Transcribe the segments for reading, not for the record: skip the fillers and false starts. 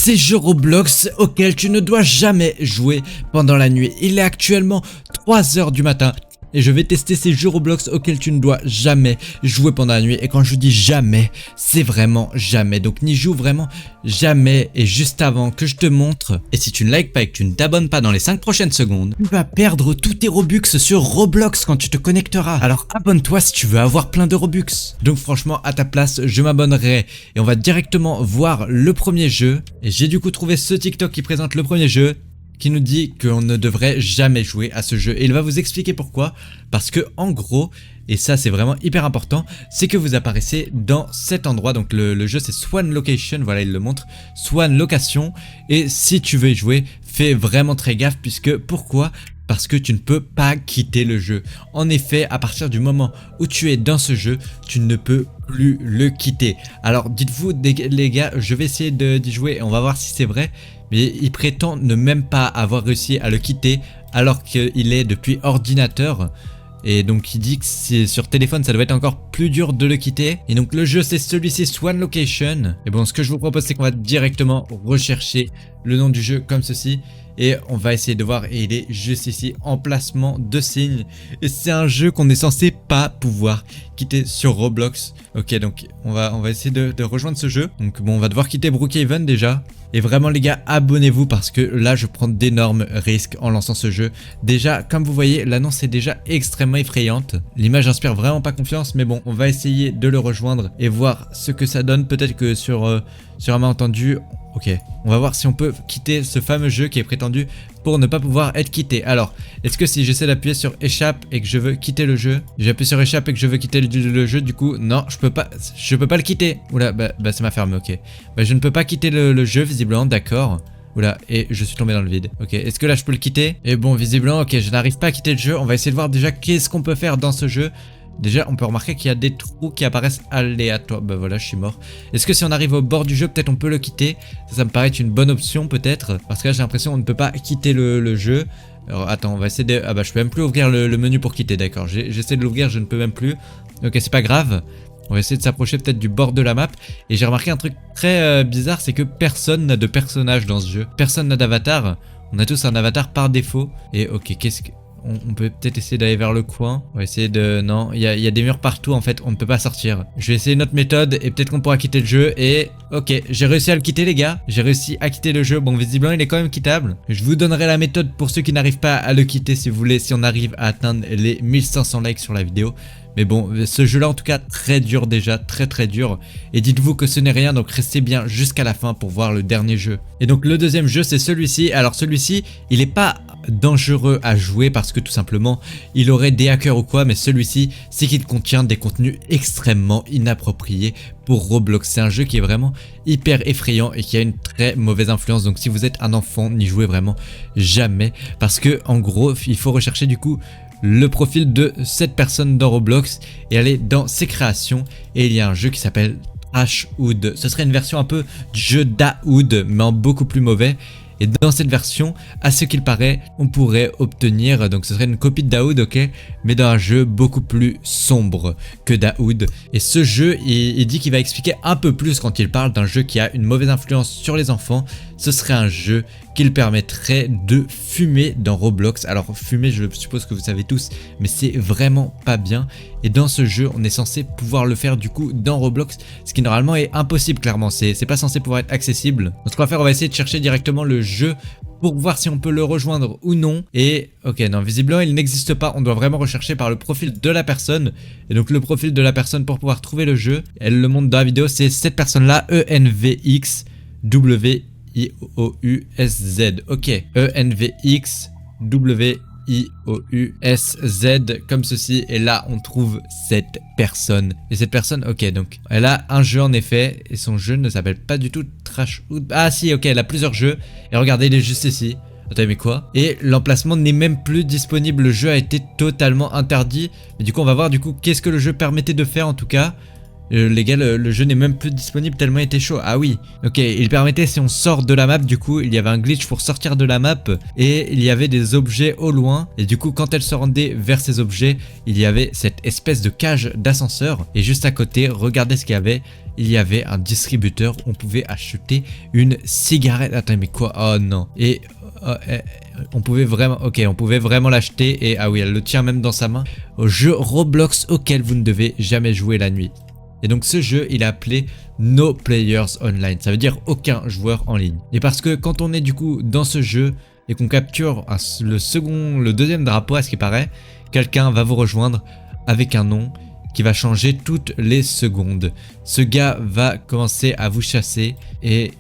ces jeux Roblox auxquels tu ne dois jamais jouer pendant la nuit. Il est actuellement 3 h du matin. Et je vais tester ces jeux Roblox auxquels tu ne dois jamais jouer pendant la nuit. Et quand je dis jamais, c'est vraiment jamais. Donc n'y joue vraiment jamais. Et juste avant que je te montre, et si tu ne likes pas et que tu ne t'abonnes pas dans les 5 prochaines secondes, tu vas perdre tous tes Robux sur Roblox quand tu te connecteras. Alors abonne-toi si tu veux avoir plein de Robux. Donc franchement, à ta place, je m'abonnerai. Et on va directement voir le premier jeu. Et j'ai du coup trouvé ce TikTok qui présente le premier jeu, qui nous dit qu'on ne devrait jamais jouer à ce jeu. Et il va vous expliquer pourquoi. Parce que en gros, et ça c'est vraiment hyper important, c'est que vous apparaissez dans cet endroit. Donc le jeu c'est Swan Location, voilà il le montre, Swan Location. Et si tu veux y jouer, fais vraiment très gaffe puisque pourquoi ? Parce que tu ne peux pas quitter le jeu. En effet, à partir du moment où tu es dans ce jeu, tu ne peux plus le quitter. Alors dites-vous les gars, je vais essayer d'y jouer et on va voir si c'est vrai. Mais il prétend ne même pas avoir réussi à le quitter alors qu'il est depuis ordinateur. Et donc il dit que sur téléphone ça doit être encore plus dur de le quitter. Et donc le jeu c'est celui-ci, Swan Location. Et bon, ce que je vous propose c'est qu'on va directement rechercher le nom du jeu comme ceci. Et on va essayer de voir, et il est juste ici, emplacement de signe. Et c'est un jeu qu'on est censé pas pouvoir quitter sur Roblox. Ok, donc on va essayer de rejoindre ce jeu. Donc bon, on va devoir quitter Brookhaven déjà. Et vraiment les gars, abonnez-vous parce que là je prends d'énormes risques en lançant ce jeu. Déjà, comme vous voyez, l'annonce est déjà extrêmement effrayante. L'image inspire vraiment pas confiance, mais bon, on va essayer de le rejoindre et voir ce que ça donne. Peut-être que sur un malentendu... Ok, on va voir si on peut quitter ce fameux jeu qui est prétendu pour ne pas pouvoir être quitté. Alors, est-ce que si j'essaie d'appuyer sur échappe et que je veux quitter le jeu, j'appuie sur échappe et que je veux quitter le jeu, du coup, non, je peux pas le quitter. Oula, bah ça m'a fermé, ok. Bah je ne peux pas quitter le jeu visiblement, d'accord. Oula, et je suis tombé dans le vide. Ok, est-ce que là je peux le quitter? Et bon, visiblement, ok, je n'arrive pas à quitter le jeu. On va essayer de voir déjà qu'est-ce qu'on peut faire dans ce jeu. Déjà, on peut remarquer qu'il y a des trous qui apparaissent aléatoires. Bah voilà, je suis mort. Est-ce que si on arrive au bord du jeu, peut-être on peut le quitter? Ça me paraît être une bonne option peut-être. Parce que là, j'ai l'impression qu'on ne peut pas quitter le jeu. Alors attends, on va essayer de... Ah bah je peux même plus ouvrir le menu pour quitter, d'accord. J'essaie de l'ouvrir, je ne peux même plus. Ok, c'est pas grave. On va essayer de s'approcher peut-être du bord de la map. Et j'ai remarqué un truc très bizarre, c'est que personne n'a de personnage dans ce jeu. Personne n'a d'avatar. On a tous un avatar par défaut. Et ok, qu'est-ce que... On peut peut-être essayer d'aller vers le coin. On va essayer de... Non, il y a des murs partout en fait, on ne peut pas sortir. Je vais essayer notre méthode et peut-être qu'on pourra quitter le jeu. Et ok, j'ai réussi à le quitter les gars. J'ai réussi à quitter le jeu. Bon, visiblement il est quand même quittable. Je vous donnerai la méthode pour ceux qui n'arrivent pas à le quitter si vous voulez, si on arrive à atteindre les 1500 likes sur la vidéo. Mais bon, ce jeu là en tout cas très dur déjà, très dur. Et dites-vous que ce n'est rien, donc restez bien jusqu'à la fin pour voir le dernier jeu. Et donc le deuxième jeu c'est celui-ci. Alors celui-ci, il n'est pas dangereux à jouer parce que tout simplement il aurait des hackers ou quoi, mais celui-ci c'est qu'il contient des contenus extrêmement inappropriés pour Roblox. C'est un jeu qui est vraiment hyper effrayant et qui a une très mauvaise influence, donc si vous êtes un enfant, n'y jouez vraiment jamais parce que en gros il faut rechercher du coup le profil de cette personne dans Roblox et aller dans ses créations et il y a un jeu qui s'appelle Trashhood. Ce serait une version un peu du jeu Dahoud mais en beaucoup plus mauvais. Et dans cette version, à ce qu'il paraît, on pourrait obtenir, donc ce serait une copie de Dahoud, ok, mais dans un jeu beaucoup plus sombre que Dahoud. Et ce jeu, il dit qu'il va expliquer un peu plus quand il parle d'un jeu qui a une mauvaise influence sur les enfants. Ce serait un jeu qu'il permettrait de fumer dans Roblox. Alors fumer, je suppose que vous savez tous, mais c'est vraiment pas bien. Et dans ce jeu, on est censé pouvoir le faire du coup dans Roblox, ce qui normalement est impossible clairement. C'est pas censé pouvoir être accessible. Donc ce qu'on va faire, on va essayer de chercher directement le jeu pour voir si on peut le rejoindre ou non. Et ok, non, visiblement il n'existe pas. On doit vraiment rechercher par le profil de la personne. Et donc le profil de la personne pour pouvoir trouver le jeu, elle le montre dans la vidéo, c'est cette personne là, ENVXWIOUSZ. Ok, ENVXWIOUSZ comme ceci. Et là on trouve cette personne. Et cette personne, ok, donc elle a un jeu en effet. Et son jeu ne s'appelle pas du tout Trashhood. Ah si, ok, elle a plusieurs jeux. Et regardez, il est juste ici. Attendez, mais quoi? Et l'emplacement n'est même plus disponible. Le jeu a été totalement interdit. Mais du coup on va voir du coup qu'est-ce que le jeu permettait de faire en tout cas. Les gars, le jeu n'est même plus disponible tellement il était chaud. Ah oui, ok, il permettait si on sort de la map, du coup, il y avait un glitch pour sortir de la map et il y avait des objets au loin. Et du coup, quand elle se rendait vers ces objets, il y avait cette espèce de cage d'ascenseur. Et juste à côté, regardez ce qu'il y avait. Il y avait un distributeur où on pouvait acheter une cigarette. Attends, mais quoi? Oh non. Et on pouvait vraiment, ok, on pouvait vraiment l'acheter. Et ah oui, elle le tient même dans sa main. Au jeu Roblox auquel vous ne devez jamais jouer la nuit. Et donc ce jeu, il est appelé No Players Online. Ça veut dire aucun joueur en ligne. Et parce que quand on est du coup dans ce jeu et qu'on capture le deuxième drapeau à ce qui paraît, quelqu'un va vous rejoindre avec un nom qui va changer toutes les secondes. Ce gars va commencer à vous chasser et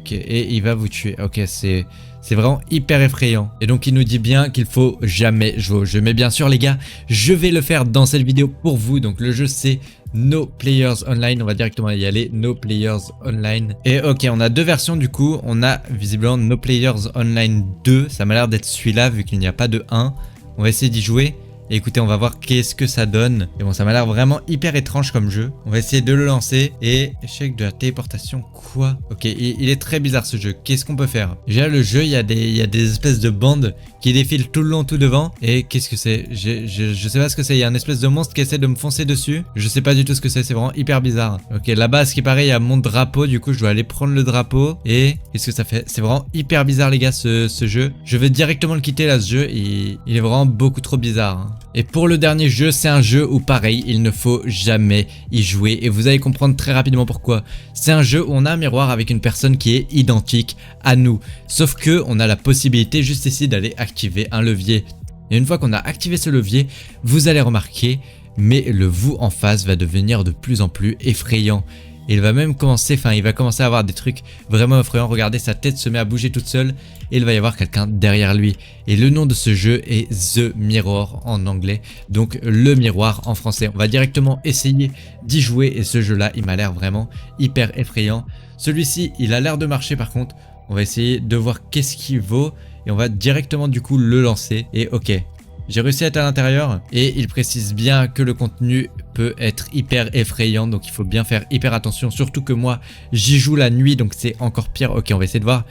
il va vous tuer. Ok, c'est vraiment hyper effrayant. Et donc il nous dit bien qu'il faut jamais jouer au jeu. Mais bien sûr les gars, je vais le faire dans cette vidéo pour vous. Donc le jeu c'est No Players Online, on va directement y aller, No Players Online. Et ok, on a deux versions du coup, on a visiblement No Players Online 2, ça m'a l'air d'être celui-là vu qu'il n'y a pas de 1. On va essayer d'y jouer. Et écoutez, on va voir qu'est-ce que ça donne. Et bon, ça m'a l'air vraiment hyper étrange comme jeu. On va essayer de le lancer. Et échec de la téléportation, quoi? Ok, il est très bizarre ce jeu. Qu'est-ce qu'on peut faire? Déjà, le jeu, il y a des espèces de bandes qui défilent tout le long, tout devant. Et qu'est-ce que c'est? Je sais pas ce que c'est. Il y a un espèce de monstre qui essaie de me foncer dessus. Je sais pas du tout ce que c'est. C'est vraiment hyper bizarre. Ok, là-bas, à ce qui paraît, il y a mon drapeau. Du coup, je dois aller prendre le drapeau. Et qu'est-ce que ça fait? C'est vraiment hyper bizarre, les gars, ce jeu. Je vais directement le quitter là, ce jeu. Il est vraiment beaucoup trop bizarre, hein. Et pour le dernier jeu, c'est un jeu où pareil, il ne faut jamais y jouer et vous allez comprendre très rapidement pourquoi. C'est un jeu où on a un miroir avec une personne qui est identique à nous. Sauf que on a la possibilité juste ici d'aller activer un levier. Et une fois qu'on a activé ce levier, vous allez remarquer, mais le vous en face va devenir de plus en plus effrayant. Et il va même commencer, il va commencer à avoir des trucs vraiment effrayants. Regardez, sa tête se met à bouger toute seule et il va y avoir quelqu'un derrière lui. Et le nom de ce jeu est The Mirror en anglais, donc le miroir en français. On va directement essayer d'y jouer et ce jeu-là, il m'a l'air vraiment hyper effrayant. Celui-ci, il a l'air de marcher par contre. On va essayer de voir qu'est-ce qu'il vaut et on va directement du coup le lancer. Et ok. J'ai réussi à être à l'intérieur et il précise bien que le contenu peut être hyper effrayant, donc il faut bien faire hyper attention, surtout que moi j'y joue la nuit donc c'est encore pire. Ok, on va essayer de voir.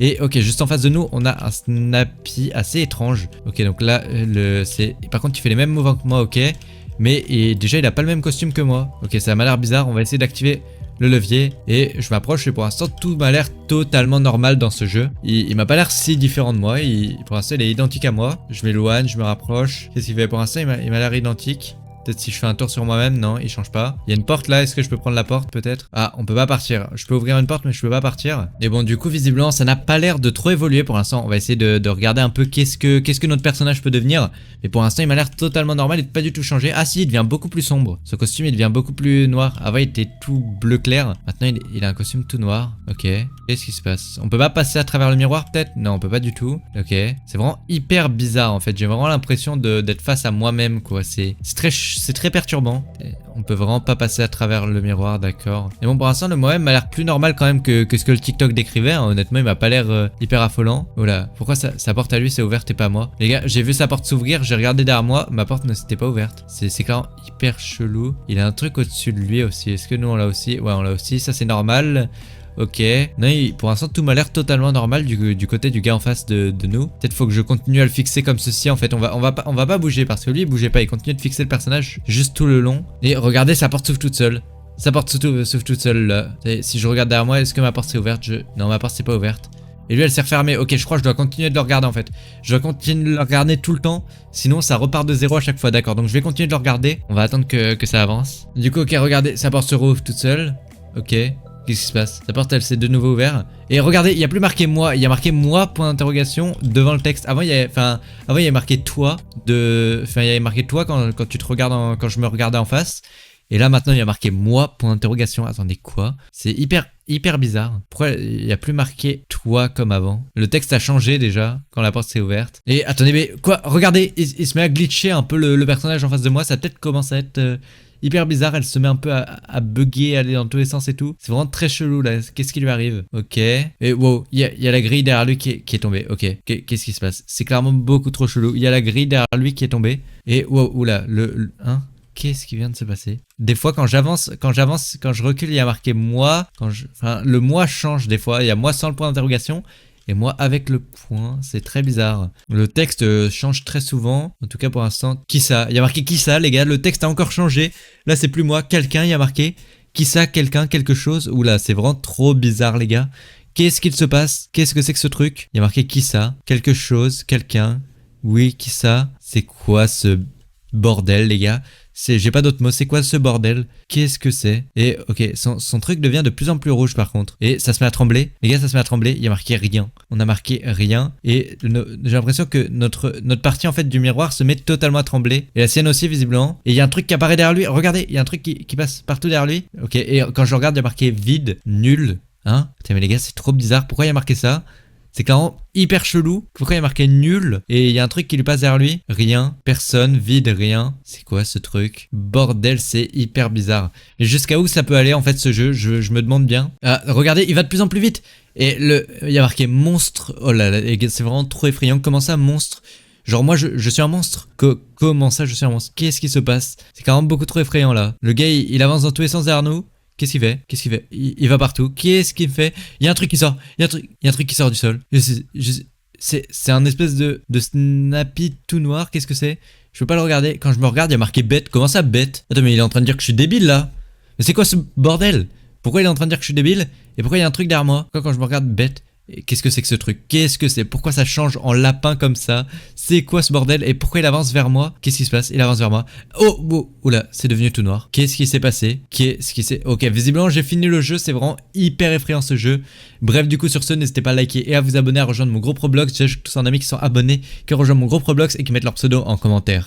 Et ok, juste en face de nous on a un Snappy assez étrange. Ok, donc là par contre il fait les mêmes mouvements que moi, ok, mais déjà il a pas le même costume que moi. Ok, ça m'a l'air bizarre, on va essayer d'activer le levier et je m'approche et pour l'instant tout m'a l'air totalement normal dans ce jeu. Il m'a pas l'air si différent de moi, pour l'instant il est identique à moi. Je m'éloigne, je me rapproche. Qu'est-ce qu'il fait pour l'instant? Il m'a l'air identique. Peut-être si je fais un tour sur moi-même, non, il change pas. Il y a une porte là, est-ce que je peux prendre la porte peut-être? Ah, on peut pas partir. Je peux ouvrir une porte mais je peux pas partir. Et bon, du coup, visiblement, ça n'a pas l'air de trop évoluer pour l'instant. On va essayer de regarder un peu qu'est-ce que notre personnage peut devenir. Mais pour l'instant, il m'a l'air totalement normal et pas du tout changé. Ah si, il devient beaucoup plus sombre. Ce costume, il devient beaucoup plus noir. Avant, il était tout bleu clair. Maintenant, il a un costume tout noir. Ok. Qu'est-ce qui se passe? On peut pas passer à travers le miroir peut-être? Non, on peut pas du tout. Ok. C'est vraiment hyper bizarre en fait. J'ai vraiment l'impression d'être face à moi-même quoi. C'est très perturbant. On peut vraiment pas passer à travers le miroir, d'accord. Et bon, pour l'instant, le moi-même m'a l'air plus normal quand même que ce que le TikTok décrivait, hein. Honnêtement, il m'a pas l'air hyper affolant. Voilà. Pourquoi sa porte à lui c'est ouverte et pas moi? Les gars, j'ai vu sa porte s'ouvrir, j'ai regardé derrière moi, ma porte ne s'était pas ouverte. C'est quand même hyper chelou. Il a un truc au-dessus de lui aussi. Est-ce que nous on l'a aussi? Ouais, on l'a aussi. Ça c'est normal. Ok. Non, pour l'instant, tout m'a l'air totalement normal du côté du gars en face de nous. Peut-être faut que je continue à le fixer comme ceci. En fait, on va pas bouger parce que lui, il bougeait pas. Il continue de fixer le personnage juste tout le long. Et regardez, sa porte s'ouvre toute seule. Sa porte s'ouvre toute seule là. Et si je regarde derrière moi, est-ce que ma porte s'est ouverte? Non, ma porte s'est pas ouverte. Et lui, elle s'est refermée. Ok, je crois que je dois continuer de le regarder en fait. Je dois continuer de le regarder tout le temps. Sinon, ça repart de zéro à chaque fois. D'accord, donc je vais continuer de le regarder. On va attendre que ça avance. Du coup, ok, regardez, sa porte se rouvre toute seule. Ok. Qu'est-ce qui se passe? Sa porte elle s'est de nouveau ouverte. Et regardez, il n'y a plus marqué moi, il y a marqué moi point d'interrogation devant le texte. Avant il y avait marqué toi il y avait marqué toi quand tu te regardes quand je me regardais en face. Et là maintenant il y a marqué moi point d'interrogation. Attendez, quoi? C'est hyper bizarre. Pourquoi il n'y a plus marqué toi comme avant? Le texte a changé déjà quand la porte s'est ouverte. Et attendez, mais quoi? Regardez, il se met à glitcher un peu le personnage en face de moi. Ça peut-être commence à être hyper bizarre, elle se met un peu à bugger, à aller dans tous les sens et tout. C'est vraiment très chelou là, qu'est-ce qui lui arrive? Ok. Et wow, il y a la grille derrière lui qui est tombée. Ok, qu'est-ce qui se passe? C'est clairement beaucoup trop chelou. Il y a la grille derrière lui qui est tombée. Et wow, oula, hein? Qu'est-ce qui vient de se passer? Des fois, quand j'avance, quand je recule, il y a marqué moi. Enfin, le moi change des fois. Il y a moi sans le point d'interrogation et moi avec le point. C'est très bizarre. Le texte change très souvent. En tout cas, pour l'instant, qui ça? Il y a marqué qui ça, les gars. Le texte a encore changé. Là, c'est plus moi. Quelqu'un, il y a marqué qui ça, quelqu'un, quelque chose. Oula, c'est vraiment trop bizarre, les gars. Qu'est-ce qu'il se passe? Qu'est-ce que c'est que ce truc? Il y a marqué qui ça? Quelque chose, quelqu'un. Oui, qui ça? C'est quoi ce bordel, les gars? J'ai pas d'autres mots. C'est quoi ce bordel? Qu'est-ce que c'est? Et ok, son truc devient de plus en plus rouge par contre. Et ça se met à trembler. Les gars, ça se met à trembler. Il y a marqué rien. On a marqué rien. Et j'ai l'impression que notre partie en fait du miroir se met totalement à trembler. Et la sienne aussi visiblement. Et il y a un truc qui apparaît derrière lui. Regardez, il y a un truc qui passe partout derrière lui. Ok, et quand je regarde, il y a marqué vide, nul. Hein? Putain, mais les gars, c'est trop bizarre. Pourquoi il y a marqué ça? C'est quand même hyper chelou. Pourquoi il y a marqué nul? Et il y a un truc qui lui passe derrière lui. Rien, personne, vide, rien. C'est quoi ce truc? Bordel, c'est hyper bizarre. Et jusqu'à où ça peut aller en fait ce jeu? Je me demande bien. Ah, regardez, il va de plus en plus vite. Et il y a marqué monstre. Oh là là, c'est vraiment trop effrayant. Comment ça, monstre? Genre moi je suis un monstre. Comment ça je suis un monstre? Qu'est-ce qui se passe? C'est quand même beaucoup trop effrayant là. Le gars il avance dans tous les sens derrière nous. Qu'est-ce qu'il fait? Qu'est-ce qu'il fait? Il va partout. Qu'est-ce qu'il fait? Il y a un truc qui sort. Il y a un truc qui sort du sol. C'est un espèce de snappy tout noir. Qu'est-ce que c'est? Je peux pas le regarder. Quand je me regarde, il y a marqué bête. Comment ça bête? Attends, mais il est en train de dire que je suis débile là. Mais c'est quoi ce bordel? Pourquoi il est en train de dire que je suis débile? Et pourquoi il y a un truc derrière moi? Quand je me regarde bête? Qu'est-ce que c'est que ce truc? Qu'est-ce que c'est? Pourquoi ça change en lapin comme ça? C'est quoi ce bordel? Et pourquoi il avance vers moi? Qu'est-ce qui se passe? Il avance vers moi. Oh, oula, c'est devenu tout noir. Qu'est-ce qui s'est passé? Ok, visiblement j'ai fini le jeu, c'est vraiment hyper effrayant ce jeu. Bref, du coup sur ce, n'hésitez pas à liker et à vous abonner, à rejoindre mon groupe Roblox. J'ai tous un ami qui sont abonnés, qui rejoignent mon groupe Roblox et qui mettent leur pseudo en commentaire.